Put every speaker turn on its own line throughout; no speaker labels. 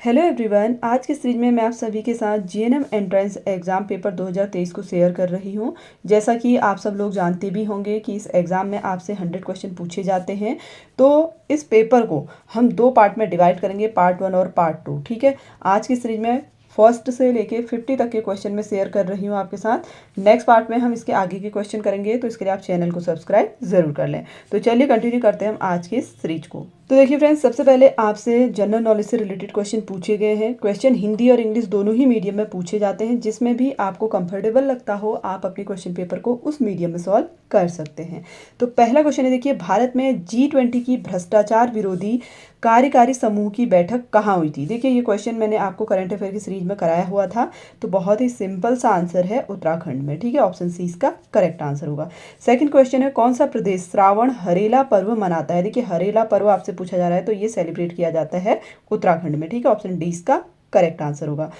Hello everyone, आज के series में मैं आप सभी के साथ जीएनएम एंट्रेंस एग्ज़ाम पेपर 2023 को शेयर कर रही हूं। जैसा कि आप सब लोग जानते भी होंगे कि इस एग्ज़ाम में आपसे 100 क्वेश्चन पूछे जाते हैं। तो इस पेपर को हम दो पार्ट में डिवाइड करेंगे, पार्ट 1 और पार्ट 2। ठीक है, आज की सीरीज में फर्स्ट से लेके 50 तक के क्वेश्चन में शेयर कर रही हूँ आपके साथ। नेक्स्ट पार्ट में हम इसके आगे के क्वेश्चन करेंगे, तो इसके लिए आप चैनल को सब्सक्राइब ज़रूर कर लें। तो चलिए कंटिन्यू करते हैं हम आज के सीरीज को। तो देखिए फ्रेंड्स, सबसे पहले आपसे जनरल नॉलेज से रिलेटेड क्वेश्चन पूछे गए हैं। क्वेश्चन हिंदी और इंग्लिश दोनों ही मीडियम में पूछे जाते हैं। जिसमें भी आपको कंफर्टेबल लगता हो आप अपने क्वेश्चन पेपर को उस मीडियम में सॉल्व कर सकते हैं। तो पहला क्वेश्चन है, देखिए, भारत में G20 की भ्रष्टाचार विरोधी कार्यकारी समूह की बैठक कहाँ हुई थी। देखिए, ये क्वेश्चन मैंने आपको करंट अफेयर की सीरीज में कराया हुआ था। तो बहुत ही सिंपल सा आंसर है उत्तराखंड में। ठीक है, ऑप्शन सी इसका करेक्ट आंसर होगा। सेकंड क्वेश्चन है, कौन सा प्रदेश श्रावण हरेला पर्व मनाता है। देखिए, हरेला पर्व आपसे पूछा जा रहा है, तो ये सेलिब्रेट किया जाता है उत्तराखंड में। ठीक है, ऑप्शन डी इसका करेक्ट आंसर होगा।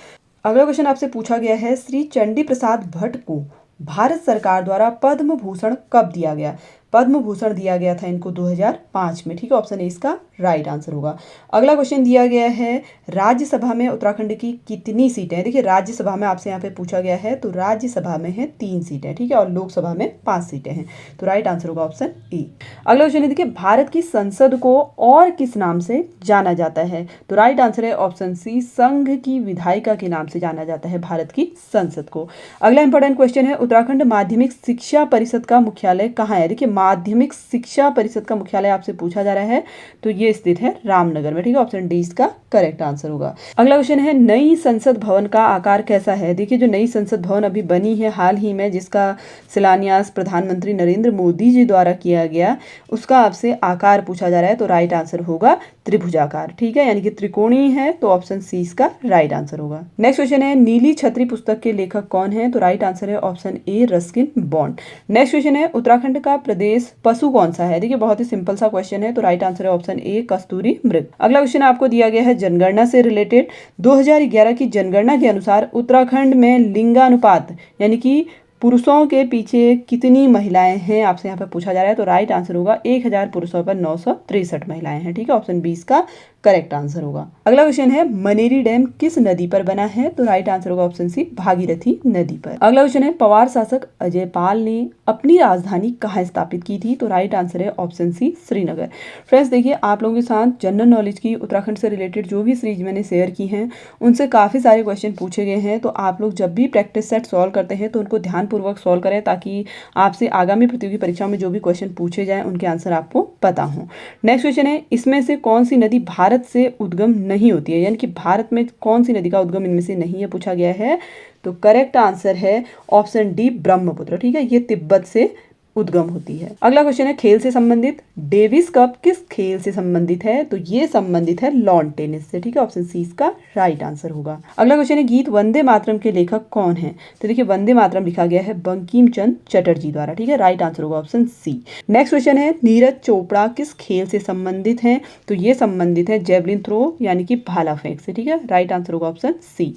अगला क्वेश्चन आपसे पूछा गया है, श्री चंडी प्रसाद भट्ट को भारत सरकार द्वारा पद्म भूषण कब दिया गया। पद्म भूषण दिया गया था इनको 2005 में। ठीक है, ऑप्शन ए इसका राइट आंसर होगा। अगला क्वेश्चन दिया गया है, राज्यसभा में उत्तराखंड की कितनी सीटें हैं। देखिए, राज्यसभा में आपसे यहाँ पे पूछा गया है, तो राज्यसभा में है 3 सीटें। ठीक है, और लोकसभा में 5 सीटें हैं। तो राइट आंसर होगा ऑप्शन ए। अगला क्वेश्चन है, देखिए, भारत की संसद को और किस नाम से जाना जाता है। तो राइट आंसर है ऑप्शन सी, संघ की विधायिका के नाम से जाना जाता है भारत की संसद को। अगला इंपॉर्टेंट क्वेश्चन है, उत्तराखंड माध्यमिक शिक्षा परिषद का मुख्यालय कहाँ है। देखिए, माध्यमिक शिक्षा परिषद का मुख्यालय आपसे पूछा जा रहा है, तो ये स्थित है रामनगर में। ठीक है, ऑप्शन डी इसका करेक्ट आंसर होगा। अगला क्वेश्चन है, नई संसद भवन का आकार कैसा है। देखिए, जो नई संसद भवन अभी बनी है हाल ही में, जिसका शिलान्यास प्रधानमंत्री नरेंद्र मोदी जी द्वारा किया गया, उसका आपसे आकार पूछा जा रहा है। तो राइट आंसर होगा त्रिभुजाकार। ठीक है, यानी कि त्रिकोणीय है। तो ऑप्शन सी इसका राइट आंसर होगा। नेक्स्ट क्वेश्चन है, नीली छतरी पुस्तक के लेखक कौन है। तो राइट आंसर है option A, Ruskin bond. Next question है, उत्तराखंड का प्रदेश पशु कौन सा है। देखिए, बहुत ही सिंपल सा क्वेश्चन है। तो राइट आंसर है ऑप्शन ए, कस्तूरी मृग। अगला क्वेश्चन आपको दिया गया है जनगणना से रिलेटेड। 2011 की जनगणना के अनुसार उत्तराखंड में लिंगानुपात यानी कि पुरुषों के पीछे कितनी महिलाएं हैं, आपसे यहाँ पर पूछा जा रहा है। तो राइट आंसर होगा 1000 पुरुषों पर 963 महिलाएं हैं। ठीक है, ऑप्शन बी इसका करेक्ट आंसर होगा। अगला क्वेश्चन है, मनेरी डैम किस नदी पर बना है। तो राइट आंसर होगा ऑप्शन सी, भागीरथी नदी पर। अगला क्वेश्चन है, पवार शासक अजय पाल ने अपनी राजधानी कहाँ स्थापित की थी। तो राइट आंसर है ऑप्शन सी, श्रीनगर। फ्रेंड्स, देखिए, आप लोगों के साथ जनरल नॉलेज की उत्तराखंड से रिलेटेड जो भी सीरीज मैंने शेयर की हैं, उनसे काफ़ी सारे क्वेश्चन पूछे गए हैं। तो आप लोग जब भी प्रैक्टिस सेट सॉल्व करते हैं तो उनको ध्यानपूर्वक सॉल्व करें, ताकि आपसे आगामी प्रतियोगी परीक्षा में जो भी क्वेश्चन पूछे जाएं उनके आंसर आपको पता हो। नेक्स्ट क्वेश्चन है, इसमें से कौन सी नदी भारत से उद्गम नहीं होती है, यानी कि भारत में कौन सी नदी का उद्गम इनमें से नहीं है, पूछा गया है। तो करेक्ट आंसर है ऑप्शन डी, ब्रह्मपुत्र। ठीक है, ये तिब्बत से उद्गम होती है। अगला क्वेश्चन है, खेल से संबंधित, डेविस कप किस खेल से संबंधित है। तो ये संबंधित है लॉन टेनिस से। ठीक है, ऑप्शन सी इसका राइट आंसर होगा। अगला क्वेश्चन है, गीत वंदे मातरम के लेखक कौन है। तो देखिए, वंदे मातरम लिखा गया है बंकिम चंद्र चटर्जी द्वारा। ठीक है, राइट आंसर होगा ऑप्शन सी। नेक्स्ट क्वेश्चन है, नीरज चोपड़ा किस खेल से संबंधित है। तो ये संबंधित है जेवलिन थ्रो यानी कि भाला फेंक से। ठीक है, राइट आंसर होगा ऑप्शन सी।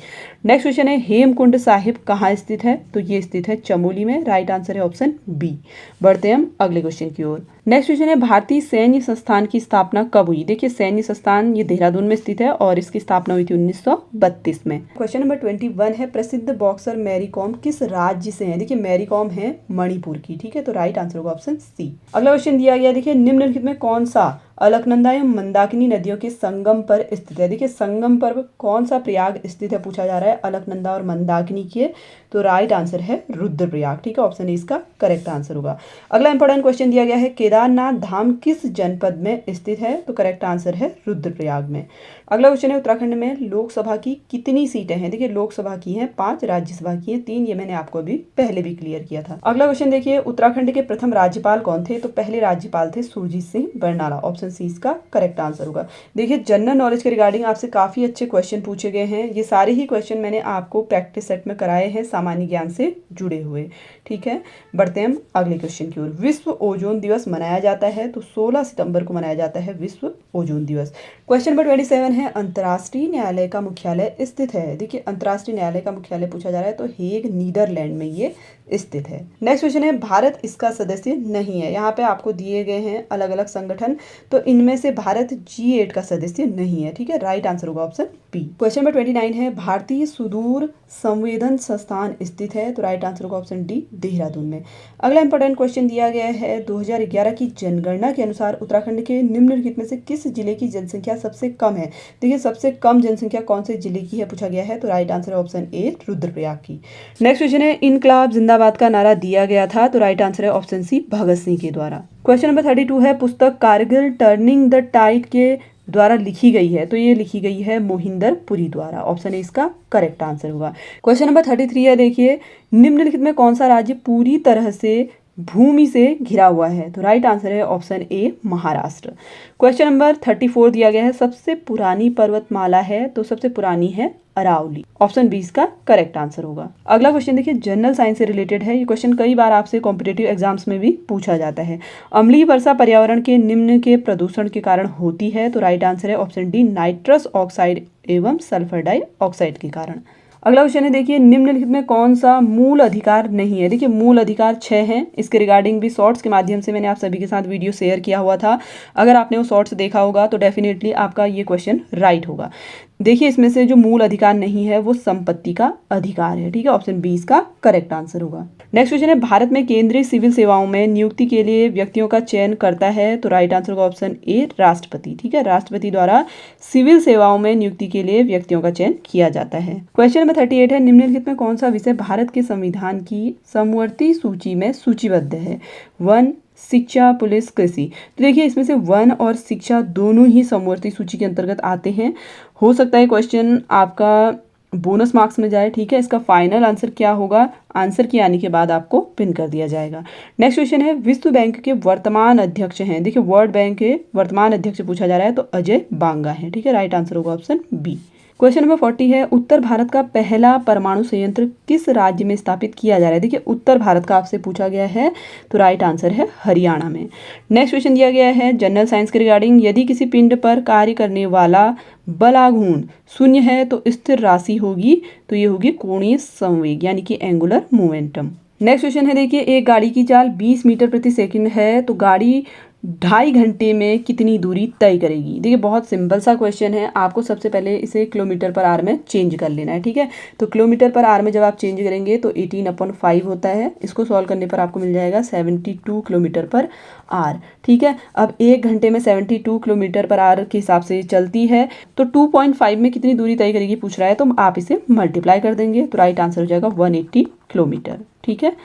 नेक्स्ट क्वेश्चन है, हेमकुंड साहिब कहाँ स्थित है। तो ये स्थित है चमोली में। राइट आंसर है ऑप्शन बी। बढ़ते हैं हम अगले क्वेश्चन की ओर। नेक्स्ट क्वेश्चन है, भारतीय सैन्य संस्थान की स्थापना कब हुई। देखिए, सैन्य संस्थान ये देहरादून में स्थित है और इसकी स्थापना हुई थी 1932 में। क्वेश्चन नंबर 21 है, प्रसिद्ध बॉक्सर मैरी कॉम किस राज्य से है। देखिए, मैरी कॉम है मणिपुर की। ठीक है, तो राइट आंसर होगा ऑप्शन सी। अगला क्वेश्चन दिया गया, देखिए, निम्नलिखित में कौन सा अलकनंदा एवं मंदाकिनी नदियों के संगम पर स्थित है। देखिए, संगम पर कौन सा प्रयाग स्थित है, पूछा जा रहा है अलकनंदा और मंदाकिनी के। तो राइट आंसर है रुद्रप्रयाग। ठीक है, ऑप्शन ए इसका करेक्ट आंसर होगा। अगला इंपॉर्टेंट क्वेश्चन दिया गया है, केदारनाथ धाम किस जनपद में स्थित है। तो करेक्ट आंसर है रुद्रप्रयाग में। अगला क्वेश्चन है, उत्तराखंड में लोकसभा की कितनी सीटें हैं। देखिए, लोकसभा की हैं 5, राज्यसभा की हैं 3। ये मैंने आपको अभी पहले भी क्लियर किया था। अगला क्वेश्चन देखिए, उत्तराखंड के प्रथम राज्यपाल कौन थे। तो पहले राज्यपाल थे सुरजीत सिंह बरनाला। ऑप्शन सी इसका करेक्ट आंसर होगा। देखिए, जनरल नॉलेज के रिगार्डिंग आपसे काफी अच्छे क्वेश्चन पूछे गए हैं। ये सारे ही क्वेश्चन मैंने आपको प्रैक्टिस सेट में कराए हैं, सामान्य ज्ञान से जुड़े हुए। ठीक है, बढ़ते हैं हम अगले क्वेश्चन की ओर। विश्व ओजोन दिवस मनाया जाता है। तो 16 सितंबर को मनाया जाता है विश्व ओजोन दिवस। क्वेश्चन नंबर 27 है, अंतर्राष्ट्रीय न्यायालय का मुख्यालय स्थित है। देखिए, अंतर्राष्ट्रीय न्यायालय का मुख्यालय पूछा जा रहा है, तो हेग नीदरलैंड में ये स्थित है। नेक्स्ट क्वेश्चन है भारत इसका सदस्य नहीं है। यहाँ पे आपको दिए गए हैं अलग अलग संगठन, तो इनमें से भारत G8 का सदस्य नहीं है। ठीक है, राइट आंसर होगा ऑप्शन बी। क्वेश्चन नंबर 29 है भारतीय सुदूर संवेदन संस्थान स्थित है, तो राइट आंसर होगा ऑप्शन डी, देहरादून में। अगला इंपॉर्टेंट क्वेश्चन दिया गया है 2011 की जनगणना के अनुसार उत्तराखंड के निम्नलिखित में से किस जिले की जनसंख्या सबसे कम है। देखिए सबसे कम जनसंख्या कौन से जिले की है पूछा गया है, तो राइट आंसर है ऑप्शन ए, रुद्रप्रयाग की। नेक्स्ट क्वेश्चन है इनकलाब जिंदाबाद का नारा दिया गया था, तो राइट आंसर है ऑप्शन सी, भगत सिंह के द्वारा। क्वेश्चन नंबर 32 है पुस्तक कारगिल टर्निंग द टाइड के द्वारा लिखी गई है, तो ये लिखी गई है मोहिंदर पुरी द्वारा। ऑप्शन ए इसका करेक्ट आंसर होगा। क्वेश्चन नंबर 33 है, देखिए निम्नलिखित में कौन सा राज्य पूरी तरह से भूमि से घिरा हुआ है, तो राइट आंसर है option A, Maharashtra. Question number 34 दिया गया है सबसे पुरानी पर्वतमाला है, तो सबसे पुरानी है अरावली। ऑप्शन बी इसका करेक्ट आंसर होगा। अगला क्वेश्चन देखिए जनरल साइंस से रिलेटेड है। ये क्वेश्चन कई बार आपसे कॉम्पिटेटिव एग्जाम्स में भी पूछा जाता है। अम्लीय वर्षा पर्यावरण के निम्न के प्रदूषण के कारण होती है, तो राइट आंसर है ऑप्शन डी, नाइट्रस ऑक्साइड एवं सल्फर डाइऑक्साइड के कारण। अगला क्वेश्चन है देखिए निम्नलिखित में कौन सा मूल अधिकार नहीं है। देखिए मूल अधिकार 6 हैं। इसके रिगार्डिंग भी शॉर्ट्स के माध्यम से मैंने आप सभी के साथ वीडियो शेयर किया हुआ था। अगर आपने वो शॉर्ट्स देखा होगा तो डेफिनेटली आपका ये क्वेश्चन राइट होगा। देखिए इसमें से जो मूल अधिकार नहीं है वो संपत्ति का अधिकार है। ठीक है, ऑप्शन बी इसका करेक्ट आंसर होगा। नेक्स्ट क्वेश्चन है भारत में केंद्रीय सिविल सेवाओं में नियुक्ति के लिए व्यक्तियों का चयन करता है, तो राइट आंसर होगा ऑप्शन ए, राष्ट्रपति। ठीक है, राष्ट्रपति द्वारा सिविल सेवाओं में नियुक्ति के लिए व्यक्तियों का चयन किया जाता है। क्वेश्चन नंबर 38 है निम्नलिखित में कौन सा विषय भारत के संविधान की समवर्ती सूची में सूचीबद्ध है। वन, शिक्षा, पुलिस, कृषि। तो देखिए इसमें से वन और शिक्षा दोनों ही समवर्ती सूची के अंतर्गत आते हैं। हो सकता है क्वेश्चन आपका बोनस मार्क्स में जाए। ठीक है, इसका फाइनल आंसर क्या होगा, आंसर की आने के बाद आपको पिन कर दिया जाएगा। नेक्स्ट क्वेश्चन है विश्व बैंक के वर्तमान अध्यक्ष हैं। देखिए वर्ल्ड बैंक के वर्तमान अध्यक्ष पूछा जा रहा है, तो अजय बांगा है। ठीक है, राइट आंसर होगा ऑप्शन बी। क्वेश्चन नंबर 40 है उत्तर भारत का पहला परमाणु संयंत्र किस राज्य में स्थापित किया जा रहा है। देखिए उत्तर भारत का आपसे पूछा गया है, तो राइट आंसर है हरियाणा में। नेक्स्ट क्वेश्चन दिया गया है जनरल साइंस के रिगार्डिंग, यदि किसी पिंड पर कार्य करने वाला बलाघूर्ण शून्य है तो स्थिर राशि होगी, तो ये होगी कोणीय संवेग यानी कि एंगुलर मोमेंटम। नेक्स्ट क्वेश्चन है देखिए एक गाड़ी की चाल 20 मीटर प्रति सेकंड है, तो गाड़ी 2.5 घंटे में कितनी दूरी तय करेगी। देखिए बहुत सिंपल सा क्वेश्चन है। आपको सबसे पहले इसे किलोमीटर पर आवर में चेंज कर लेना है। ठीक है, तो किलोमीटर पर आवर में जब आप चेंज करेंगे तो 18/5 होता है। इसको सॉल्व करने पर आपको मिल जाएगा 72 किलोमीटर पर आवर। ठीक है, अब 1 घंटे में 72 किलोमीटर पर आवर के हिसाब से चलती है, तो 2.5 में कितनी दूरी तय करेगी पूछ रहा है, तो आप इसे मल्टीप्लाई कर देंगे, तो राइट आंसर हो जाएगा 180 किलोमीटर। ठीक है,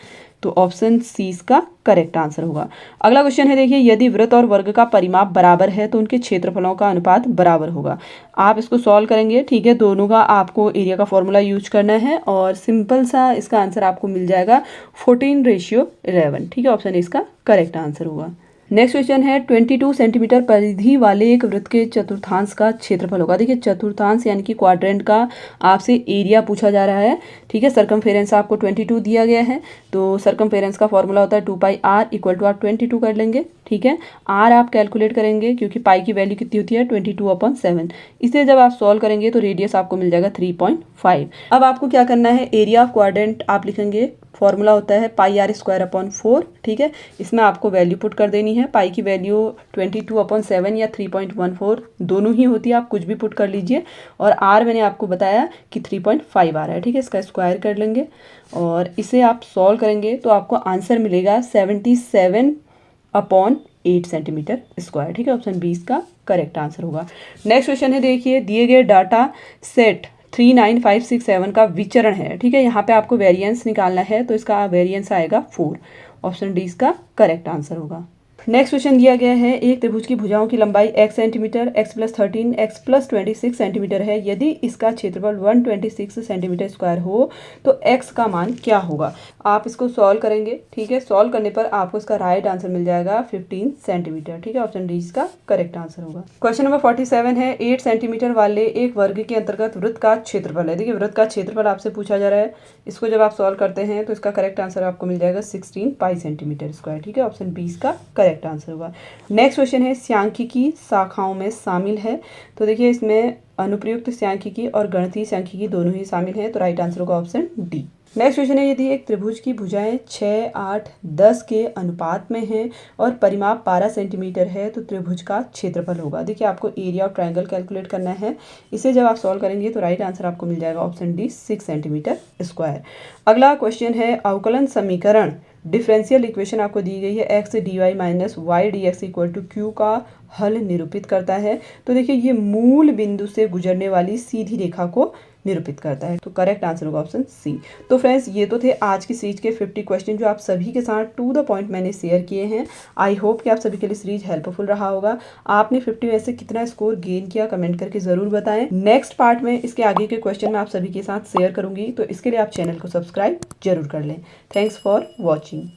तो ऑप्शन सी इसका करेक्ट आंसर होगा। अगला क्वेश्चन है देखिए यदि वृत्त और वर्ग का परिमाप बराबर है तो उनके क्षेत्रफलों का अनुपात बराबर होगा। आप इसको सॉल्व करेंगे। ठीक है, दोनों का आपको एरिया का फॉर्मूला यूज करना है और सिंपल सा इसका आंसर आपको मिल जाएगा 14:11। ठीक है, ऑप्शन ए इसका करेक्ट आंसर होगा। नेक्स्ट क्वेश्चन है 22 सेंटीमीटर परिधि वाले एक वृत्त के चतुर्थांश का क्षेत्रफल होगा। देखिए चतुर्थांश यानी कि क्वाड्रेंट का आपसे एरिया पूछा जा रहा है। ठीक है, सरकमफेरेंस आपको 22 दिया गया है, तो सरकमफेरेंस का फॉर्मूला होता है 2πr इक्वल टू आप 22 कर लेंगे। ठीक है, आर आप कैलकुलेट करेंगे क्योंकि पाई की वैल्यू कितनी होती है 22/7। इसे जब आप सॉल्व करेंगे तो रेडियस आपको मिल जाएगा 3.5। अब आपको क्या करना है, एरिया ऑफ क्वाड्रेंट आप लिखेंगे, फॉर्मूला होता है πr² 4। ठीक है, इसमें आपको वैल्यू पुट कर देनी है। पाई की वैल्यू 22/7 या 3.14 दोनों ही होती है, आप कुछ भी पुट कर लीजिए। और आर मैंने आपको बताया कि 3.5 आ रहा है। ठीक है, इसका स्क्वायर कर लेंगे और इसे आप सॉल्व करेंगे तो आपको आंसर मिलेगा 77/8 सेंटीमीटर स्क्वायर। ठीक है, ऑप्शन बी इसका करेक्ट आंसर होगा। नेक्स्ट क्वेश्चन है देखिए दिए गए डाटा सेट 39567 का विचरण है। ठीक है, यहाँ पे आपको वेरिएंस निकालना है, तो इसका वेरिएंस आएगा 4। ऑप्शन डी इसका करेक्ट आंसर होगा। नेक्स्ट क्वेश्चन दिया गया है एक त्रिभुज की भुजाओं की लंबाई x centimetre, x+13, x+26 centimetre है। यदि इसका क्षेत्रफल 126 सेंटीमीटर स्क्वायर हो तो x का मान क्या होगा। आप इसको सॉल्व करेंगे। ठीक है, सॉल्व करने पर आपको इसका राइट आंसर मिल जाएगा 15 सेंटीमीटर। ठीक है, ऑप्शन डी इसका करेक्ट आंसर होगा। क्वेश्चन नंबर 47 है 8 सेंटीमीटर वाले एक वर्ग के अंतर्गत वृत्त का क्षेत्रफल है। देखिए वृत्त का क्षेत्रफल आपसे पूछा जा रहा है। इसको जब आप सॉल्व करते हैं तो इसका करेक्ट आंसर आपको मिल जाएगा 16 पाई सेंटीमीटर स्क्वायर। ठीक है, ऑप्शन बी इसका करेक्ट आंसर होगा। नेक्स्ट क्वेश्चन है सांख्यिकी शाखाओं में शामिल है। तो देखिए इसमें अनुप्रयुक्त सांख्यिकी और गणितीय सांख्यिकी दोनों ही शामिल है, तो राइट आंसर होगा ऑप्शन डी। नेक्स्ट क्वेश्चन है, यदि एक त्रिभुज की भुजाएं 6, 8, 10 के अनुपात में हैं और परिमाप 12 सेंटीमीटर है तो त्रिभुज का क्षेत्रफल होगा। देखिए आपको एरिया ऑफ ट्रायंगल कैलकुलेट करना है। इसे जब आप सॉल्व करेंगे तो राइट आंसर आपको मिल जाएगा ऑप्शन डी 6 सेंटीमीटर स्क्वायर। अगला क्वेश्चन है, अवकलन समीकरण डिफरेंशियल इक्वेशन आपको दी गई है x d y minus y d x equal to q का हल निरूपित करता है। तो देखिए ये मूल बिंदु से गुजरने वाली सीधी रेखा को निरूपित करता है। तो करेक्ट आंसर होगा ऑप्शन सी। तो फ्रेंड्स ये तो थे आज की सीरीज के 50 क्वेश्चन जो आप सभी के साथ टू द पॉइंट मैंने शेयर किए हैं। आई होप कि आप सभी के लिए सीरीज हेल्पफुल रहा होगा। आपने 50 में से कितना स्कोर गेन किया कमेंट करके ज़रूर बताएं। नेक्स्ट पार्ट में इसके आगे के क्वेश्चन मैं आप सभी के साथ शेयर करूंगी, तो इसके लिए आप चैनल को सब्सक्राइब जरूर कर लें। Thanks for watching.